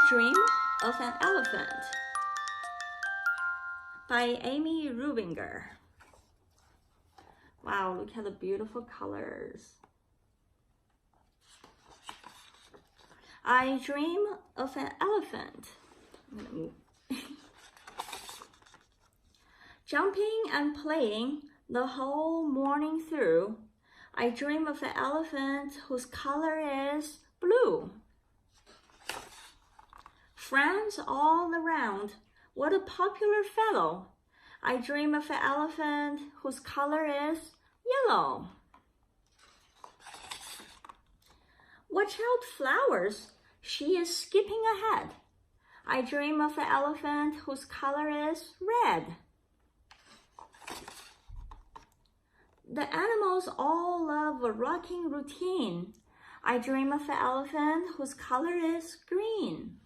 Dream of an Elephant by Amy Rubinger. Wow, look at the beautiful colors. I dream of an elephant. I'm gonna move. Jumping and playing the whole morning through. I dream of an elephant whose color is blue. Friends all around, what a popular fellow. I dream of an elephant whose color is yellow. Watch out, flowers, she is skipping ahead. I dream of an elephant whose color is red. The animals all love a rocking routine. I dream of an elephant whose color is green.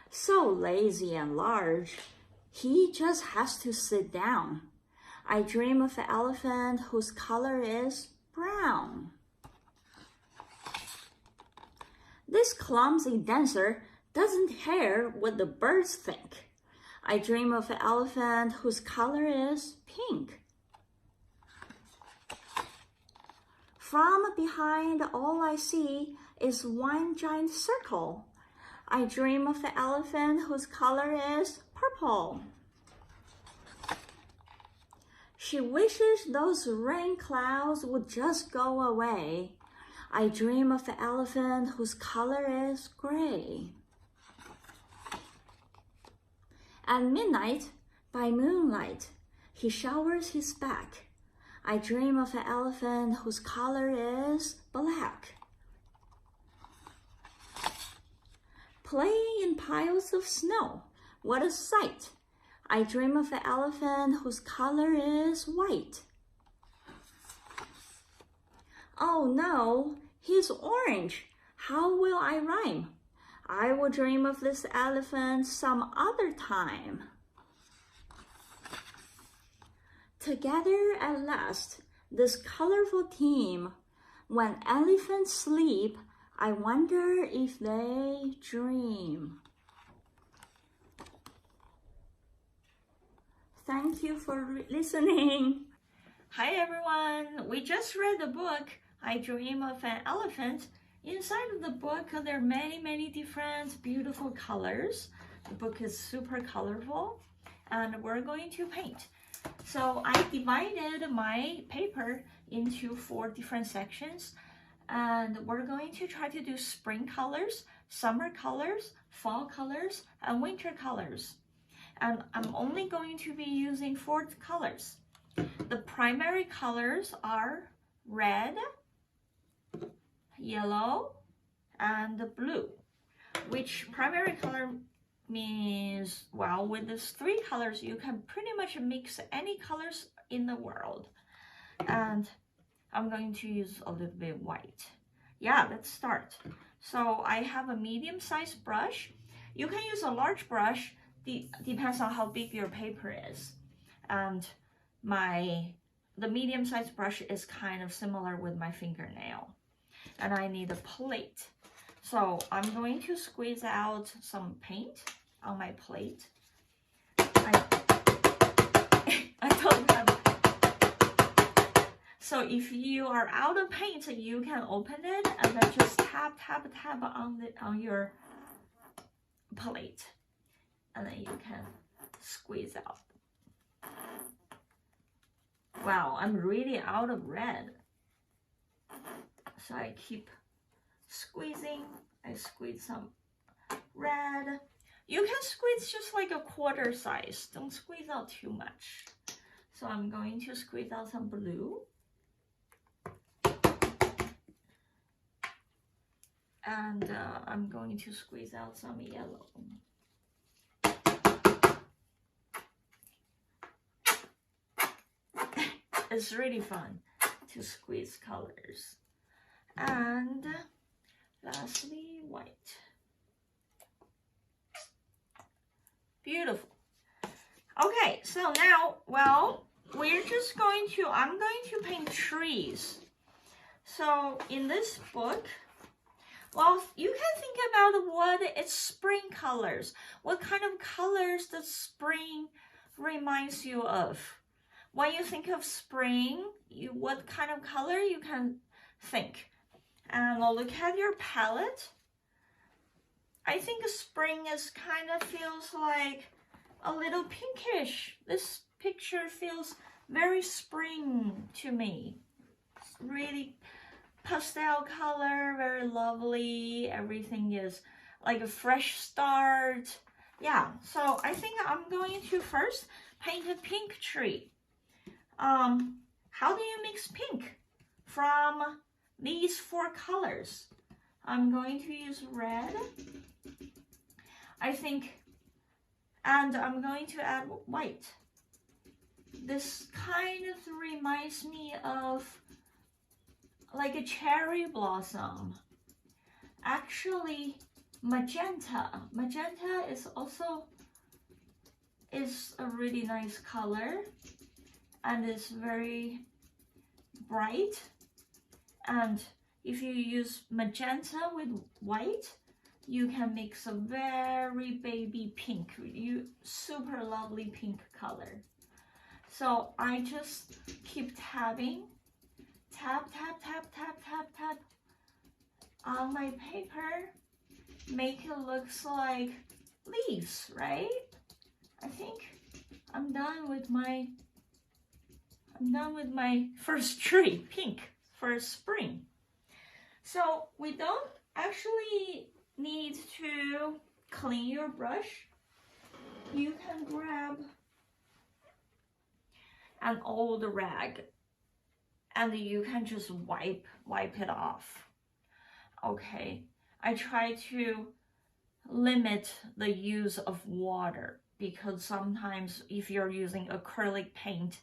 So lazy and large, he just has to sit down. I dream of an elephant whose color is brown. This clumsy dancer doesn't care what the birds think. I dream of an elephant whose color is pink. From behind, all I see is one giant circle. I dream of an elephant whose color is purple. She wishes those rain clouds would just go away. I dream of an elephant whose color is gray. At midnight, by moonlight, he showers his back. I dream of an elephant whose color is black. Playing in piles of snow, what a sight! I dream of an elephant whose color is white. Oh no, he's orange. How will I rhyme? I will dream of this elephant some other time. Together at last, this colorful team. When elephants sleep, I wonder if they dream. Thank you for listening. Hi everyone, we just read the book, I Dream of an Elephant. Inside of the book, there are many different beautiful colors. The book is super colorful and we're going to paint. So I divided my paper into 4 different sections. And we're going to try to do spring colors, summer colors, fall colors, and winter colors. And I'm only going to be using 4 colors. The primary colors are red, yellow, and blue, which primary color means, well, with these 3 colors, you can pretty much mix any colors in the world. And I'm going to use a little bit white. Yeah, let's start. So I have a medium-sized brush. You can use a large brush, depends on how big your paper is. And the medium-sized brush is kind of similar with my fingernail. And I need a plate. So I'm going to squeeze out some paint on my plate. I don't have. So if you are out of paint, you can open it and then just tap on your plate, and then you can squeeze out. Wow, I'm really out of red. So I keep squeezing. I squeeze some red. You can squeeze just like a quarter size. Don't squeeze out too much. So I'm going to squeeze out some blue. And I'm going to squeeze out some yellow. It's really fun to squeeze colors. And lastly, white. Beautiful. Okay, so now, well, I'm going to paint trees. So in this book, Well, you can think about what it's spring colors. What kind of colors does spring reminds you of? When you think of spring, what kind of color you can think? And look at your palette. I think spring is kind of feels like a little pinkish. This picture feels very spring to me. It's really pastel color, very lovely. Everything is like a fresh start. Yeah, so I think I'm going to first paint a pink tree. How do you mix pink from these 4 colors? I'm going to use red, I think, and I'm going to add white. This kind of reminds me of like a cherry blossom. Actually, magenta. Magenta is also a really nice color, and it's very bright. And if you use magenta with white, you can mix a very baby pink, super lovely pink color. So I just keep tapping, tap, tap, tap, tap, tap, tap on my paper, make it looks like leaves, right? I think I'm done with my first tree, pink, for spring. So we don't actually need to clean your brush. You can grab an old rag and you can just wipe it off. Okay, I try to limit the use of water because sometimes if you're using acrylic paint,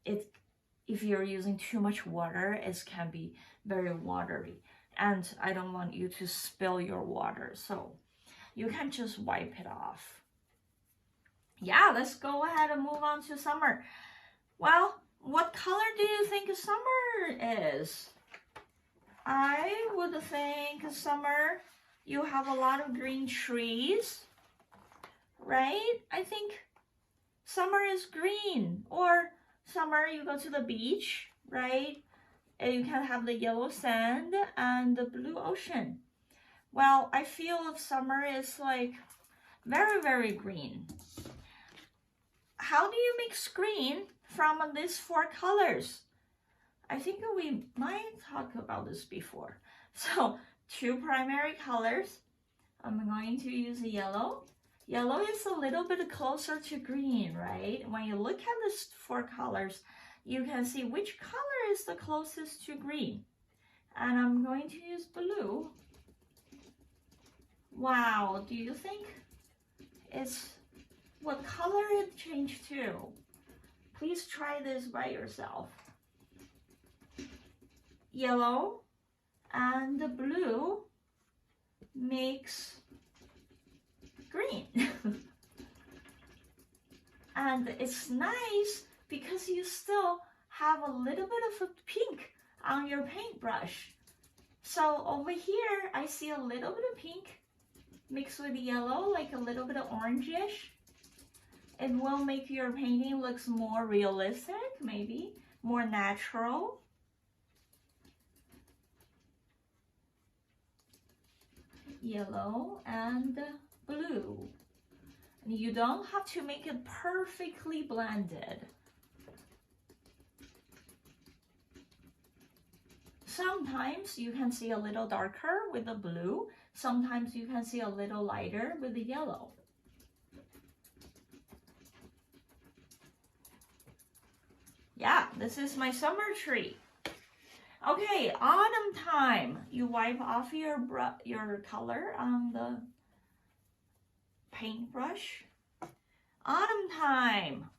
if you're using too much water, it can be very watery, and I don't want you to spill your water, so you can just wipe it off. Yeah, let's go ahead and move on to summer. Well, what color do you think summer is? I would think summer, you have a lot of green trees, right? I think summer is green, or summer you go to the beach, right? And you can have the yellow sand and the blue ocean. Well, I feel summer is like very, very green. How do you mix green from these 4 colors? I think we might talk about this before. So 2 primary colors. I'm going to use yellow. Yellow is a little bit closer to green, right? When you look at these 4 colors, you can see which color is the closest to green. And I'm going to use blue. Wow, do you think it's what color it changed to? Please try this by yourself. Yellow and the blue makes green. And it's nice because you still have a little bit of a pink on your paintbrush. So over here, I see a little bit of pink mixed with yellow, like a little bit of orangish. It will make your painting looks more realistic, maybe more natural. Yellow and blue. You don't have to make it perfectly blended. Sometimes you can see a little darker with the blue. Sometimes you can see a little lighter with the yellow. Yeah, this is my summer tree. Okay, autumn time. You wipe off your color on the paintbrush. Autumn time.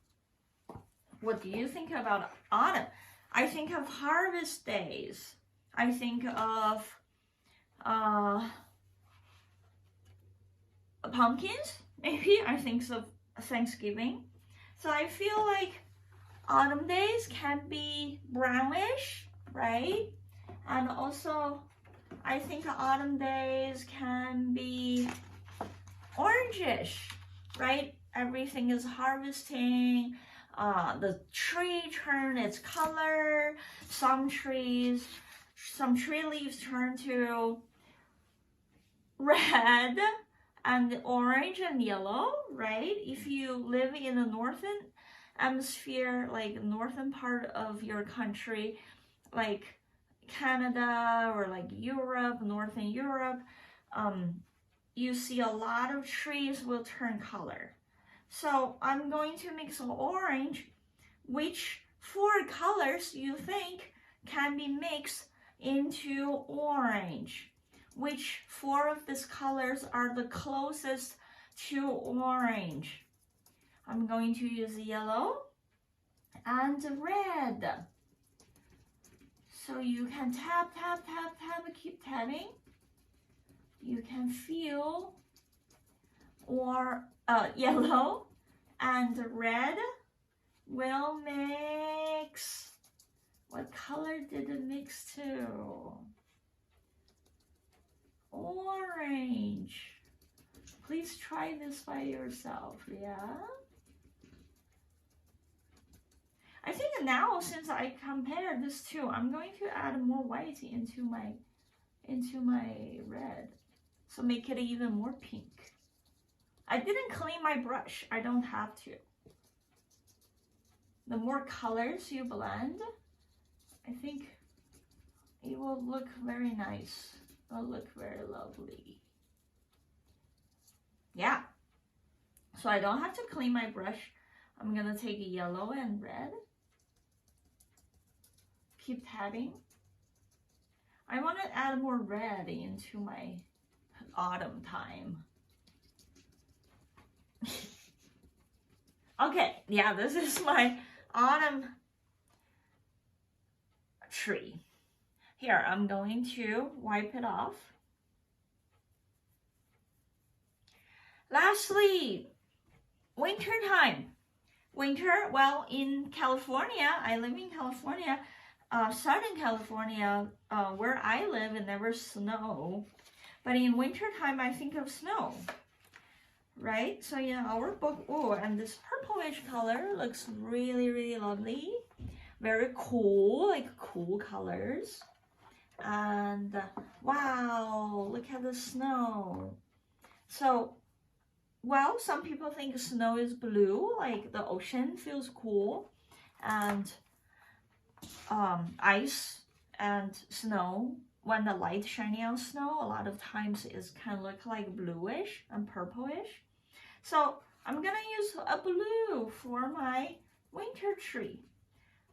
What do you think about autumn? I think of harvest days. I think of pumpkins, maybe. I think of Thanksgiving. So I feel like autumn days can be brownish, right? And also I think autumn days can be orangish, right? Everything is harvesting. The tree turn its color. Some tree leaves turn to red and orange and yellow, right? If you live in the northern hemisphere, like northern part of your country, like Canada or like Europe, northern Europe, you see a lot of trees will turn color. So I'm going to mix orange. Which 4 colors you think can be mixed into orange? Which 4 of these colors are the closest to orange? I'm going to use yellow and red. So you can tap, tap, tap, tap, keep tapping. You can feel or yellow and red will mix. What color did it mix to? Orange. Please try this by yourself, yeah? I think now, since I compare this two, I'm going to add more white into my red. So make it even more pink. I didn't clean my brush. I don't have to. The more colors you blend, I think it will look very nice. It will look very lovely. Yeah. So I don't have to clean my brush. I'm gonna take yellow and red. Keep tapping. I want to add more red into my autumn time. Okay, yeah, this is my autumn tree. Here, I'm going to wipe it off. Lastly, winter time. Winter, well, in California, I live in California, Southern California, where I live, it never snows. But in winter time, I think of snow, right? So in our book, oh, and this purplish color looks really, really lovely. Very cool, like cool colors. And wow, look at the snow. So, well, some people think snow is blue, like the ocean feels cool. And ice and snow, when the light shining on snow, a lot of times it's kind of look like bluish and purplish. So I'm gonna use a blue for my winter tree.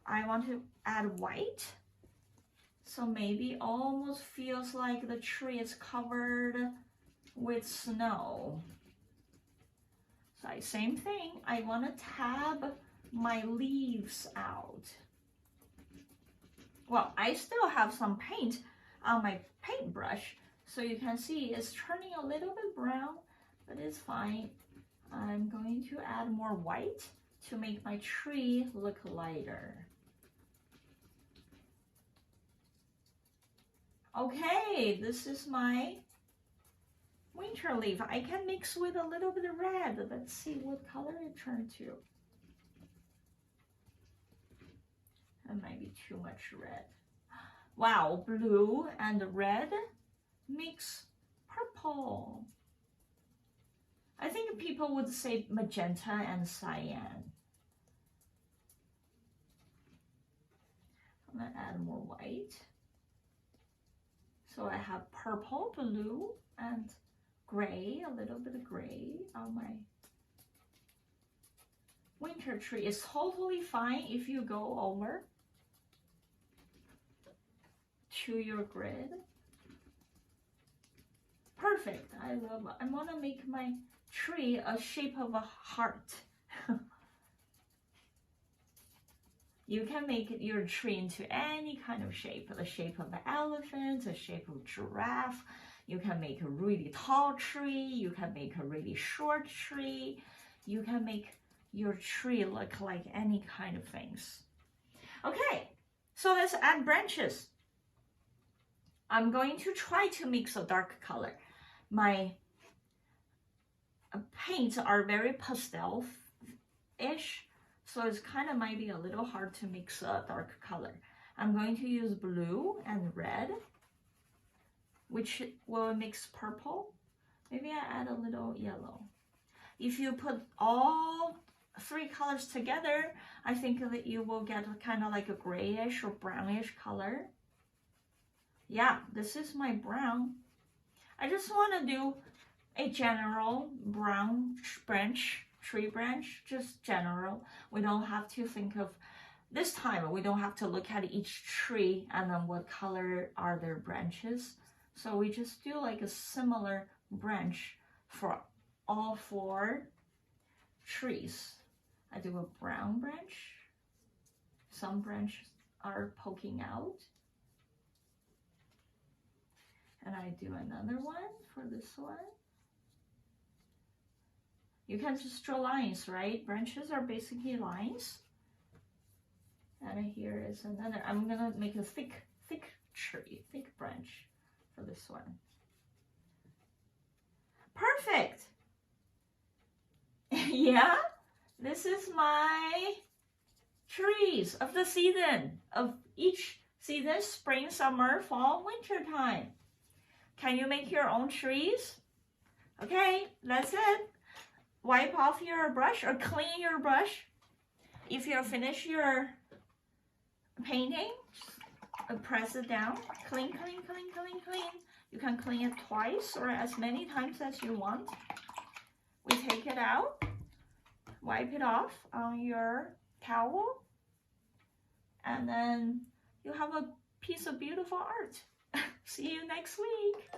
I want to add white, so maybe almost feels like the tree is covered with snow. So same thing, I want to tab my leaves out. Well, I still have some paint on my paintbrush, so you can see it's turning a little bit brown, but it's fine. I'm going to add more white to make my tree look lighter. Okay, this is my winter leaf. I can mix with a little bit of red. Let's see what color it turned to. That might be too much red. Wow, blue and red mix purple. I think people would say magenta and cyan. I'm gonna add more white. So I have purple, blue, and gray, a little bit of gray on my winter tree. It's totally fine if you go over to your grid. Perfect. I love it. I want to make my tree a shape of a heart. You can make your tree into any kind of shape. The shape of an elephant, the shape of a giraffe. You can make a really tall tree. You can make a really short tree. You can make your tree look like any kind of things. Okay, so let's add branches. I'm going to try to mix a dark color. My paints are very pastel-ish, so it's kind of might be a little hard to mix a dark color. I'm going to use blue and red, which will mix purple. Maybe I add a little yellow. If you put all 3 colors together, I think that you will get kind of like a grayish or brownish color. Yeah, this is my brown. I just want to do a general brown branch, tree branch, just general. We don't have to think of, this time we don't have to look at each tree and then what color are their branches. So we just do like a similar branch for all 4 trees. I do a brown branch. Some branches are poking out. And I do another one for this one. You can just draw lines, right? Branches are basically lines. And here is another. I'm gonna make a thick tree, thick branch for this one. Perfect. Yeah, this is my trees of the season, of each season: spring, summer, fall, winter time. Can you make your own trees? Okay, that's it. Wipe off your brush or clean your brush. If you finish your painting, press it down. Clean, clean, clean, clean, clean. You can clean it twice or as many times as you want. We take it out, wipe it off on your towel, and then you have a piece of beautiful art. See you next week.